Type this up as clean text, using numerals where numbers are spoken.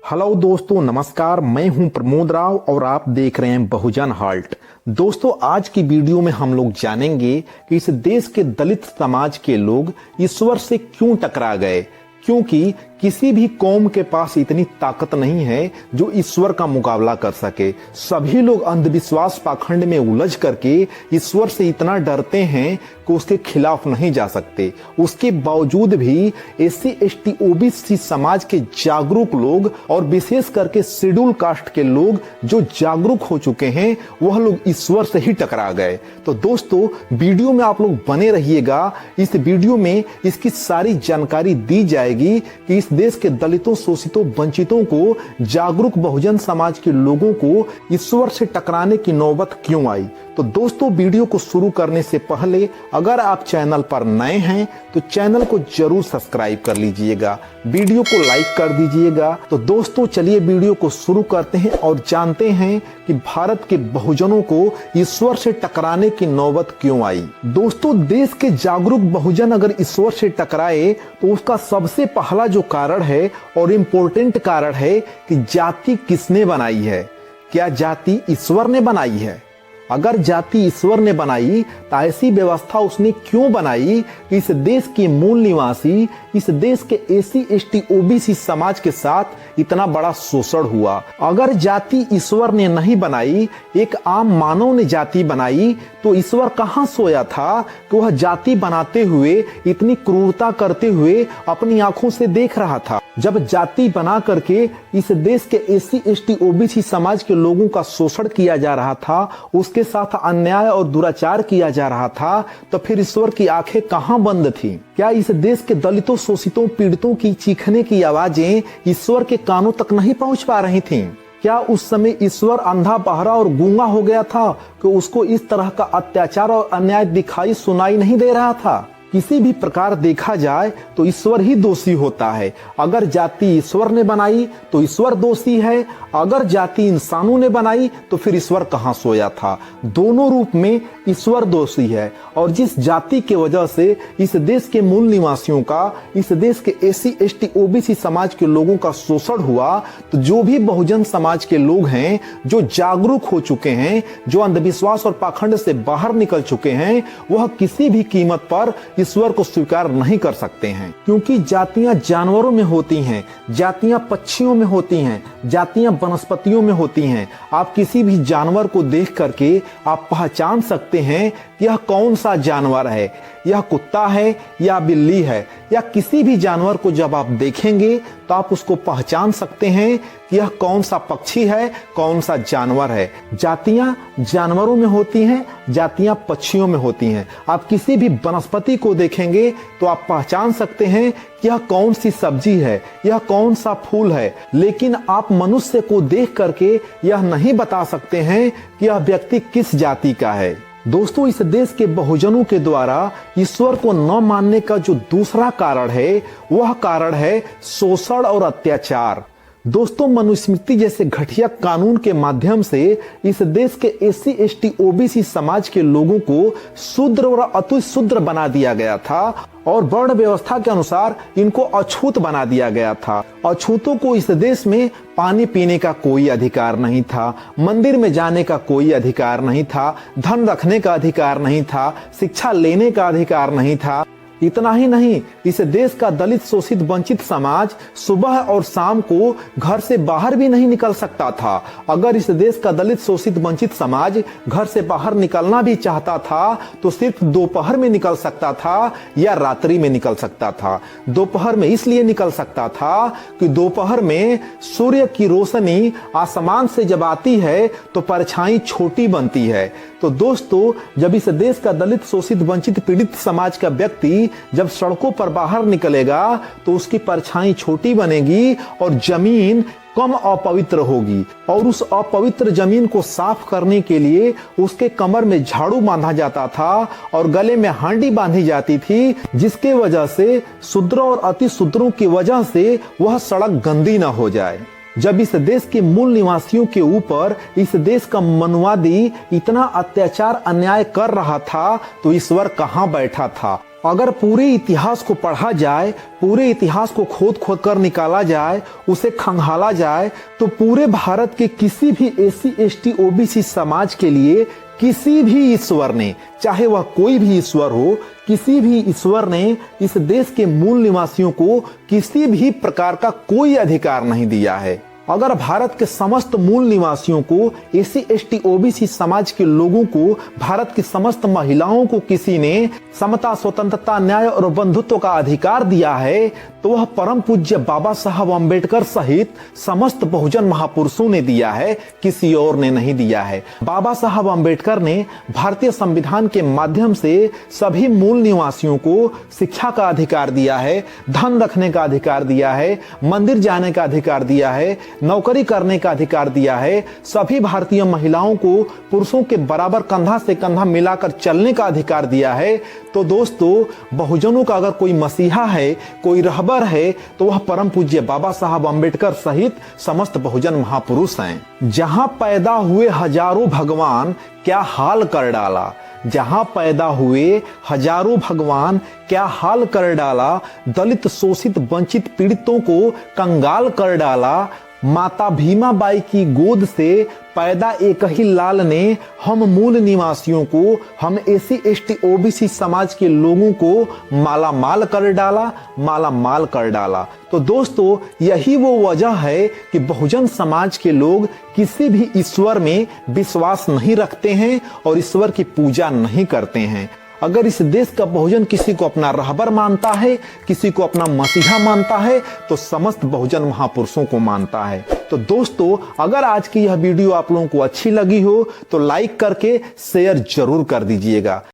Hello दोस्तों, नमस्कार। मैं हूं प्रमोद राव और आप देख रहे हैं बहुजन हाल्ट। दोस्तों, आज की वीडियो में हम लोग जानेंगे कि इस देश के दलित समाज के लोग ईश्वर से क्यों टकरा गए, क्योंकि किसी भी कौम के पास इतनी ताकत नहीं है जो ईश्वर का मुकाबला कर सके। सभी लोग अंधविश्वास पाखंड में उलझ करके ईश्वर से इतना डरते हैं कि उसके खिलाफ नहीं जा सकते। उसके बावजूद भी एससी एसटी ओबीसी समाज के जागरूक लोग और विशेष करके शेड्यूल कास्ट के लोग जो जागरूक हो चुके हैं, वह लोग ईश्वर से ही टकरा गए। तो दोस्तों, वीडियो में आप लोग बने रहिएगा। इस वीडियो में इसकी सारी जानकारी दी जाएगी कि इस देश के दलितों, शोषितों, वंचितों को, जागरूक बहुजन समाज के लोगों को ईश्वर से टकराने की नौबत क्यों आई। तो दोस्तों, वीडियो को शुरू करने से पहले अगर आप चैनल पर नए हैं तो चैनल को जरूर सब्सक्राइब कर लीजिएगा, वीडियो को लाइक कर दीजिएगा। तो दोस्तों, चलिए वीडियो को शुरू करते हैं और जानते हैं कि भारत के बहुजनों को ईश्वर से टकराने की नौबत क्यों आई। दोस्तों, देश के जागरूक बहुजन अगर ईश्वर से टकराए तो उसका सबसे पहला जो कारण है और इम्पोर्टेंट कारण है कि जाति किसने बनाई है। क्या जाति ईश्वर ने बनाई है? अगर जाति ईश्वर ने बनाई तो ऐसी व्यवस्था उसने क्यों बनाई कि इस देश के मूल निवासी, इस देश के एससी एसटी ओबीसी समाज के साथ इतना बड़ा शोषण हुआ। अगर जाति ईश्वर ने नहीं बनाई, एक आम मानव ने जाति बनाई, तो ईश्वर कहां सोया था कि वह जाति बनाते हुए इतनी क्रूरता करते हुए अपनी आंखों से देख रहा था। जब जाति बना करके इस देश के एससी एसटी ओबीसी समाज के लोगों का शोषण किया जा रहा था, उसके साथ अन्याय और दुराचार किया जा रहा था, तो फिर ईश्वर की आंखें कहां बंद थी? क्या इस देश के दलितों, शोषितों, पीड़ितों की चीखने की आवाजें ईश्वर के कानों तक नहीं पहुंच पा रही थीं? क्या उस समय ईश्वर अंधा, बहरा और गूंगा हो गया था कि उसको इस तरह का अत्याचार और अन्याय दिखाई सुनाई नहीं दे रहा था? किसी भी प्रकार देखा जाए तो ईश्वर ही दोषी होता है। अगर जाति ईश्वर ने बनाई तो ईश्वर दोषी है, अगर जाति इंसानों ने बनाई तो फिर ईश्वर कहां सोया था। दोनों रूप में ईश्वर दोषी है। और जिस जाति के वजह से इस देश के मूल निवासियों का, इस देश के एससी एसटी ओबीसी समाज के लोगों का शोषण हुआ, तो जो भी बहुजन समाज के लोग हैं, जो जागरूक हो चुके हैं, जो अंधविश्वास और पाखंड से बाहर निकल चुके हैं, वह किसी भी कीमत पर ईश्वर को स्वीकार नहीं कर सकते हैं। क्योंकि जातियां जानवरों में होती हैं, जातियां पक्षियों में होती हैं, जातियां वनस्पतियों में होती हैं। आप किसी भी जानवर को देख करके आप पहचान सकते हैं कि यह कौन सा जानवर है, यह कुत्ता है या बिल्ली है, या किसी भी जानवर को जब आप देखेंगे तो आप उसको पहचान सकते हैं कि यह कौन सा पक्षी है, कौन सा जानवर है। जातियां जानवरों में होती हैं, जातियां पक्षियों में होती हैं। आप किसी भी वनस्पति को देखेंगे तो आप पहचान सकते हैं कि यह कौन सी सब्जी है, यह कौन सा फूल है, लेकिन आप मनुष्य को देख करके यह नहीं बता सकते हैं कि यह व्यक्ति किस जाति का है। दोस्तों, इस देश के बहुजनों के द्वारा ईश्वर को न मानने का जो दूसरा कारण है, वह कारण है शोषण और अत्याचार। दोस्तों, मनुस्मृति जैसे घटिया कानून के माध्यम से इस देश के एससी एसटी ओबीसी समाज के लोगों को शूद्र और अति शूद्र बना दिया गया था और वर्ण व्यवस्था के अनुसार इनको अछूत बना दिया गया था। अछूतों को इस देश में पानी पीने का कोई अधिकार नहीं था, मंदिर में जाने का कोई अधिकार नहीं था, धन रखने का अधिकार नहीं था, शिक्षा लेने का अधिकार नहीं था। इतना ही नहीं, इस देश का दलित, शोषित, वंचित समाज सुबह और शाम को घर से बाहर भी नहीं निकल सकता था। अगर इस देश का दलित, शोषित, वंचित समाज घर से बाहर निकलना भी चाहता था तो सिर्फ दोपहर में निकल सकता था या रात्रि में निकल सकता था। दोपहर में इसलिए निकल सकता था कि दोपहर में सूर्य की रोशनी आसमान से जब आती है तो परछाई छोटी बनती है। तो दोस्तों, जब इस देश का दलित, शोषित, वंचित, पीड़ित समाज का व्यक्ति जब सड़कों पर बाहर निकलेगा तो उसकी परछाई छोटी बनेगी और जमीन कम अपवित्र होगी। और उस अपवित्र जमीन को साफ करने के लिए उसके कमर में झाड़ू बांधा जाता था और गले में हांडी बांधी जाती थी, जिसके वजह से शूद्रों और अति शूद्रों की वजह से वह सड़क गंदी ना हो जाए। जब इस देश के मूल निवासियों के ऊपर इस देश का मनुवादी इतना अत्याचार, अन्याय कर रहा था तो ईश्वर कहां बैठा था? अगर पूरे इतिहास को पढ़ा जाए, पूरे इतिहास को खोद खोद कर निकाला जाए, उसे खंगाला जाए, तो पूरे भारत के किसी भी एससी एसटी ओबीसी समाज के लिए किसी भी ईश्वर ने, चाहे वह कोई भी ईश्वर हो, किसी भी ईश्वर ने इस देश के मूल निवासियों को किसी भी प्रकार का कोई अधिकार नहीं दिया है। अगर भारत के समस्त मूल निवासियों को, एससी एसटी ओबीसी समाज के लोगों को, भारत की समस्त महिलाओं को किसी ने समता, स्वतंत्रता, न्याय और बंधुत्व का अधिकार दिया है, तो वह परम पूज्य बाबा साहब अम्बेडकर सहित समस्त बहुजन महापुरुषों ने दिया है, किसी और ने नहीं दिया है। बाबा साहब अम्बेडकर ने भारतीय संविधान के माध्यम से सभी मूल निवासियों को शिक्षा का अधिकार दिया है, धन रखने का अधिकार दिया है, मंदिर जाने का अधिकार दिया है, नौकरी करने का अधिकार दिया है, सभी भारतीय महिलाओं को पुरुषों के बराबर कंधा से कंधा मिलाकर चलने का अधिकार दिया है। तो दोस्तों, बहुजनों का अगर कोई मसीहा है, कोई रहबर है, तो वह परम पूज्य बाबा साहब अम्बेडकर सहित समस्त बहुजन महापुरुष हैं। जहां पैदा हुए हजारों भगवान क्या हाल कर डाला, जहां पैदा हुए हजारों भगवान क्या हाल कर डाला, दलित, शोषित, वंचित, पीड़ितों को कंगाल कर डाला। माता भीमाबाई की गोद से पैदा एक ही लाल ने हम मूल निवासियों को, हम एससी एसटी ओबीसी समाज के लोगों को माला माल कर डाला, माला माल कर डाला। तो दोस्तों, यही वो वजह है कि बहुजन समाज के लोग किसी भी ईश्वर में विश्वास नहीं रखते हैं और ईश्वर की पूजा नहीं करते हैं। अगर इस देश का बहुजन किसी को अपना रहबर मानता है, किसी को अपना मसीहा मानता है, तो समस्त बहुजन महापुरुषों को मानता है। तो दोस्तों, अगर आज की यह वीडियो आप लोगों को अच्छी लगी हो तो लाइक करके शेयर जरूर कर दीजिएगा।